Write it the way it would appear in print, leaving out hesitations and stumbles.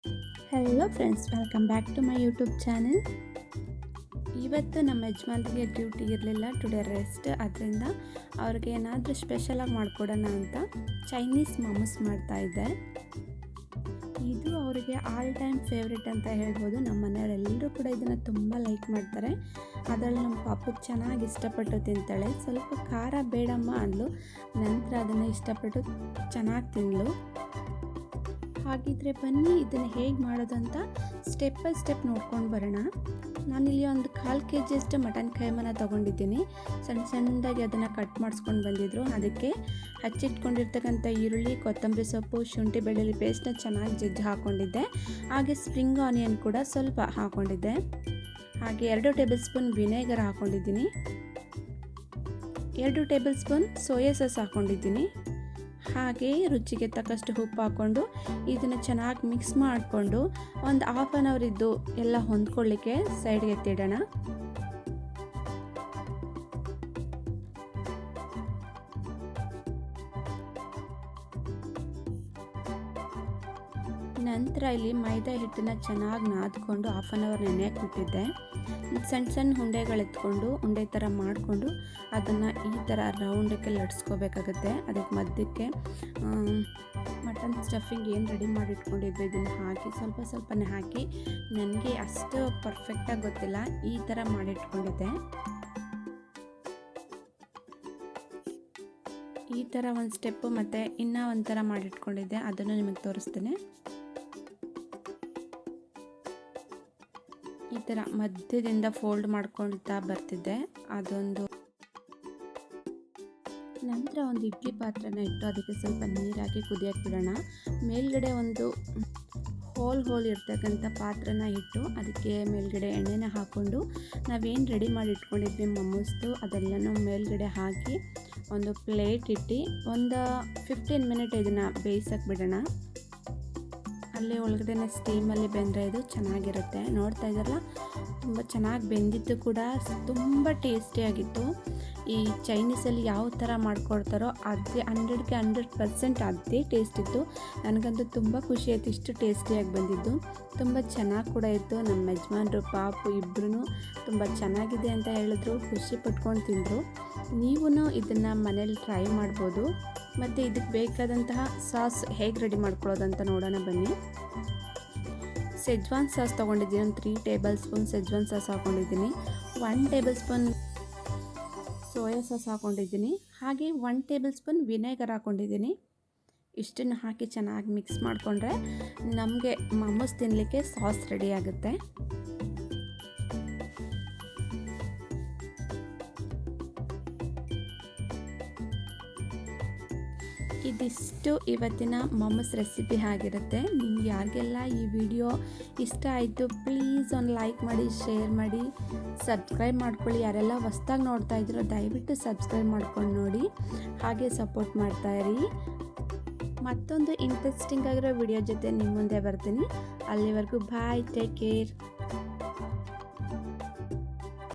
Hello friends, welcome back to my YouTube channel. ಇವತ್ತು ನಮ್ಮ ಯಜಮಾನ್ರಿಗೆ ಡ್ಯೂಟಿ ಇರಲಿಲ್ಲ, ಟುಡೇ ರೆಸ್ಟ್. ಅದರಿಂದ ಅವ್ರಿಗೆ ಏನಾದರೂ ಸ್ಪೆಷಲಾಗಿ ಮಾಡಿಕೊಡೋಣ ಅಂತ ಚೈನೀಸ್ ಮೋಮೋಸ್ ಮಾಡ್ತಾಯಿದ್ದೆ. ಇದು ಅವರಿಗೆ ಆಲ್ ಟೈಮ್ ಫೇವ್ರೆಟ್ ಅಂತ ಹೇಳ್ಬೋದು. ನಮ್ಮ ಮನೆಯವರೆಲ್ಲರೂ ಕೂಡ ಇದನ್ನು ತುಂಬ ಲೈಕ್ ಮಾಡ್ತಾರೆ. ಅದರಲ್ಲಿ ನಮ್ಮ ಪಾಪಕ್ಕೆ ಚೆನ್ನಾಗಿ ಇಷ್ಟಪಟ್ಟು ತಿಂತಾಳೆ. ಸ್ವಲ್ಪ ಖಾರ ಬೇಡಮ್ಮ ಅಂದ್ಲು, ನಂತರ ಅದನ್ನು ಇಷ್ಟಪಟ್ಟು ಚೆನ್ನಾಗಿ ತಿಂದಳು. ಹಾಗಿದ್ರೆ ಬನ್ನಿ ಇದನ್ನು ಹೇಗೆ ಮಾಡೋದು ಅಂತ ಸ್ಟೆಪ್ ಬೈ ಸ್ಟೆಪ್ ನೋಡ್ಕೊಂಡು ಬರೋಣ. ನಾನಿಲ್ಲಿ ಒಂದು 1/4 kg ಮಟನ್ ಕೈಮನ ತೊಗೊಂಡಿದ್ದೀನಿ. ಸಣ್ಣದಾಗಿ ಅದನ್ನು ಕಟ್ ಮಾಡಿಸ್ಕೊಂಡು ಬಂದಿದ್ದರು. ಅದಕ್ಕೆ ಹಚ್ಚಿಟ್ಕೊಂಡಿರ್ತಕ್ಕಂಥ ಈರುಳ್ಳಿ, ಕೊತ್ತಂಬರಿ ಸೊಪ್ಪು, ಶುಂಠಿ ಬೆಳ್ಳುಳ್ಳಿ ಪೇಸ್ಟ್ನ ಚೆನ್ನಾಗಿ ಜಜ್ಜಿ ಹಾಕ್ಕೊಂಡಿದ್ದೆ. ಹಾಗೆ ಸ್ಪ್ರಿಂಗ್ ಆನಿಯನ್ ಕೂಡ ಸ್ವಲ್ಪ ಹಾಕ್ಕೊಂಡಿದ್ದೆ. ಹಾಗೆ 2 ಟೇಬಲ್ ಸ್ಪೂನ್ ವಿನೆಗರ್ ಹಾಕ್ಕೊಂಡಿದ್ದೀನಿ. 2 ಟೇಬಲ್ ಸ್ಪೂನ್ ಸೋಯಾ ಸಾಸ್ ಹಾಕ್ಕೊಂಡಿದ್ದೀನಿ. ಹಾಗೆ ರುಚಿಗೆ ತಕ್ಕಷ್ಟು ಉಪ್ಪು ಹಾಕ್ಕೊಂಡು ಇದನ್ನು ಚೆನ್ನಾಗಿ ಮಿಕ್ಸ್ ಮಾಡಿಕೊಂಡು ಒಂದು 1/2 hour ಇದ್ದು ಎಲ್ಲ ಹೊಂದ್ಕೊಳ್ಳಿಕ್ಕೆ ಸೈಡ್ಗೆ ಎತ್ತಿಡೋಣ. ನಂತರ ಇಲ್ಲಿ ಮೈದಾ ಹಿಟ್ಟನ್ನು ಚೆನ್ನಾಗಿ ನಾದ್ಕೊಂಡು 1/2 hour ನೆನೆಯಕ್ಕೆ ಬಿಟ್ಟಿದ್ದೆ. ಸಣ್ಣ ಉಂಡೆಗಳು ಎತ್ಕೊಂಡು ಉಂಡೆ ಥರ ಮಾಡಿಕೊಂಡು ಅದನ್ನು ಈ ಥರ ರೌಂಡಕ್ಕೆ ಲಟ್ಸ್ಕೋಬೇಕಾಗುತ್ತೆ. ಅದಕ್ಕೆ ಮಧ್ಯಕ್ಕೆ ಮಟನ್ ಸ್ಟಫಿಂಗ್ ಏನು ರೆಡಿ ಮಾಡಿ ಇಟ್ಕೊಂಡಿದ್ವಿ ಇದನ್ನು ಹಾಕಿ ಸ್ವಲ್ಪನೇ ಹಾಕಿ, ನನಗೆ ಅಷ್ಟು ಪರ್ಫೆಕ್ಟಾಗಿ ಗೊತ್ತಿಲ್ಲ, ಈ ಥರ ಮಾಡಿಟ್ಕೊಂಡಿದ್ದೆ. ಈ ಥರ ಒಂದು ಸ್ಟೆಪ್ಪು ಮತ್ತು ಇನ್ನೂ ಒಂದು ಥರ ಮಾಡಿಟ್ಕೊಂಡಿದ್ದೆ, ಅದನ್ನು ನಿಮಗೆ ತೋರಿಸ್ತೇನೆ. ಈ ಥರ ಮಧ್ಯದಿಂದ ಫೋಲ್ಡ್ ಮಾಡ್ಕೊಳ್ತಾ ಬರ್ತಿದ್ದೆ. ಅದೊಂದು ನಂತರ ಒಂದು ಇಡ್ಲಿ ಪಾತ್ರೆನ ಇಟ್ಟು ಅದಕ್ಕೆ ಸ್ವಲ್ಪ ನೀರಾಕಿ ಕುದಿಯಕ್ಕೆ ಬಿಡೋಣ. ಮೇಲ್ಗಡೆ ಒಂದು ಹೋಲ್ ಇರ್ತಕ್ಕಂಥ ಪಾತ್ರನ ಇಟ್ಟು ಅದಕ್ಕೆ ಮೇಲ್ಗಡೆ ಎಣ್ಣೆನ ಹಾಕ್ಕೊಂಡು ನಾವೇನು ರೆಡಿ ಮಾಡಿ ಇಟ್ಕೊಂಡಿದ್ವಿ ಮೋಮೋಸ್ದು ಅದೆಲ್ಲನೂ ಮೇಲ್ಗಡೆ ಹಾಕಿ ಒಂದು ಪ್ಲೇಟ್ ಇಟ್ಟು ಒಂದು 15 ಮಿನಿಟ್ ಇದನ್ನು ಬೇಯಿಸಕ್ಕೆ ಬಿಡೋಣ. ಅಲ್ಲಿ ಒಳಗಡೆ ಸ್ಟೀಮಲ್ಲಿ ಬೆಂದರೆ ಇದು ಚೆನ್ನಾಗಿರುತ್ತೆ. ನೋಡ್ತಾ ಇದ್ದಾರಲ್ಲ, ತುಂಬ ಚೆನ್ನಾಗಿ ಬೆಂದಿತ್ತು ಕೂಡ, ತುಂಬ ಟೇಸ್ಟಿಯಾಗಿತ್ತು. ಈ ಚೈನೀಸಲ್ಲಿ ಯಾವ ಥರ ಮಾಡ್ಕೊಡ್ತಾರೋ ಅದೇ 100ಕ್ಕೆ 100% ಅದೇ ಟೇಸ್ಟ್ ಇತ್ತು. ನನಗಂತೂ ತುಂಬ ಖುಷಿ ಆಯಿತು, ಇಷ್ಟು ಟೇಸ್ಟಿಯಾಗಿ ಬಂದಿದ್ದು. ತುಂಬ ಚೆನ್ನಾಗಿ ಕೂಡ ಇತ್ತು. ನಮ್ಮ ಯಜಮಾನ್ರು ಪಾಪು ಇಬ್ಬರೂ ತುಂಬ ಚೆನ್ನಾಗಿದೆ ಅಂತ ಹೇಳಿದ್ರು, ಖುಷಿ ಪಟ್ಕೊಂಡು ತಿಂದರು. ನೀವು ಇದನ್ನು ಮನೇಲಿ ಟ್ರೈ ಮಾಡ್ಬೋದು. ಮತ್ತು ಇದಕ್ಕೆ ಬೇಕಾದಂತಹ ಸಾಸ್ ಹೇಗೆ ರೆಡಿ ಮಾಡ್ಕೊಳ್ಳೋದಂತ ನೋಡೋಣ ಬನ್ನಿ. ಸೆಜ್ವಾನ್ ಸಾಸ್ ತೊಗೊಂಡಿದ್ದೀನಿ. ಒಂದು 3 ಟೇಬಲ್ ಸ್ಪೂನ್ ಸೆಜ್ವಾನ್ ಸಾಸ್ ಹಾಕ್ಕೊಂಡಿದ್ದೀನಿ. 1 ಟೇಬಲ್ ಸ್ಪೂನ್ ಸೋಯಾ ಸಾಸ್ ಹಾಕ್ಕೊಂಡಿದ್ದೀನಿ. ಹಾಗೆ 1 ಟೇಬಲ್ ಸ್ಪೂನ್ ವಿನೆಗರ್ ಹಾಕ್ಕೊಂಡಿದ್ದೀನಿ. ಇಷ್ಟನ್ನು ಹಾಕಿ ಚೆನ್ನಾಗಿ ಮಿಕ್ಸ್ ಮಾಡಿಕೊಂಡ್ರೆ ನಮಗೆ ಮೋಮೋಸ್ ತಿನ್ನಲಿಕ್ಕೆ ಸಾಸ್ ರೆಡಿ ಆಗುತ್ತೆ. ಇದಿಷ್ಟು ಇವತ್ತಿನ ಮೋಮೋಸ್ ರೆಸಿಪಿ ಆಗಿರುತ್ತೆ. ನಿಮ್ಗೆ ಯಾರಿಗೆಲ್ಲ ಈ ವಿಡಿಯೋ ಇಷ್ಟ ಆಯಿತು ಪ್ಲೀಸ್ ಒಂದು ಲೈಕ್ ಮಾಡಿ, ಶೇರ್ ಮಾಡಿ, ಸಬ್ಸ್ಕ್ರೈಬ್ ಮಾಡ್ಕೊಳ್ಳಿ. ಯಾರೆಲ್ಲ ಹೊಸ್ದಾಗಿ ನೋಡ್ತಾ ಇದ್ದೀರೋ ದಯವಿಟ್ಟು ಸಬ್ಸ್ಕ್ರೈಬ್ ಮಾಡ್ಕೊಂಡು ನೋಡಿ, ಹಾಗೆ ಸಪೋರ್ಟ್ ಮಾಡ್ತಾಯಿರಿ. ಮತ್ತೊಂದು ಇಂಟ್ರೆಸ್ಟಿಂಗ್ ಆಗಿರೋ ವಿಡಿಯೋ ಜೊತೆ ನಿಮ್ಮ ಮುಂದೆ ಬರ್ತೀನಿ. ಅಲ್ಲಿವರೆಗೂ ಬಾಯ್, ಟೇಕ್ ಕೇರ್.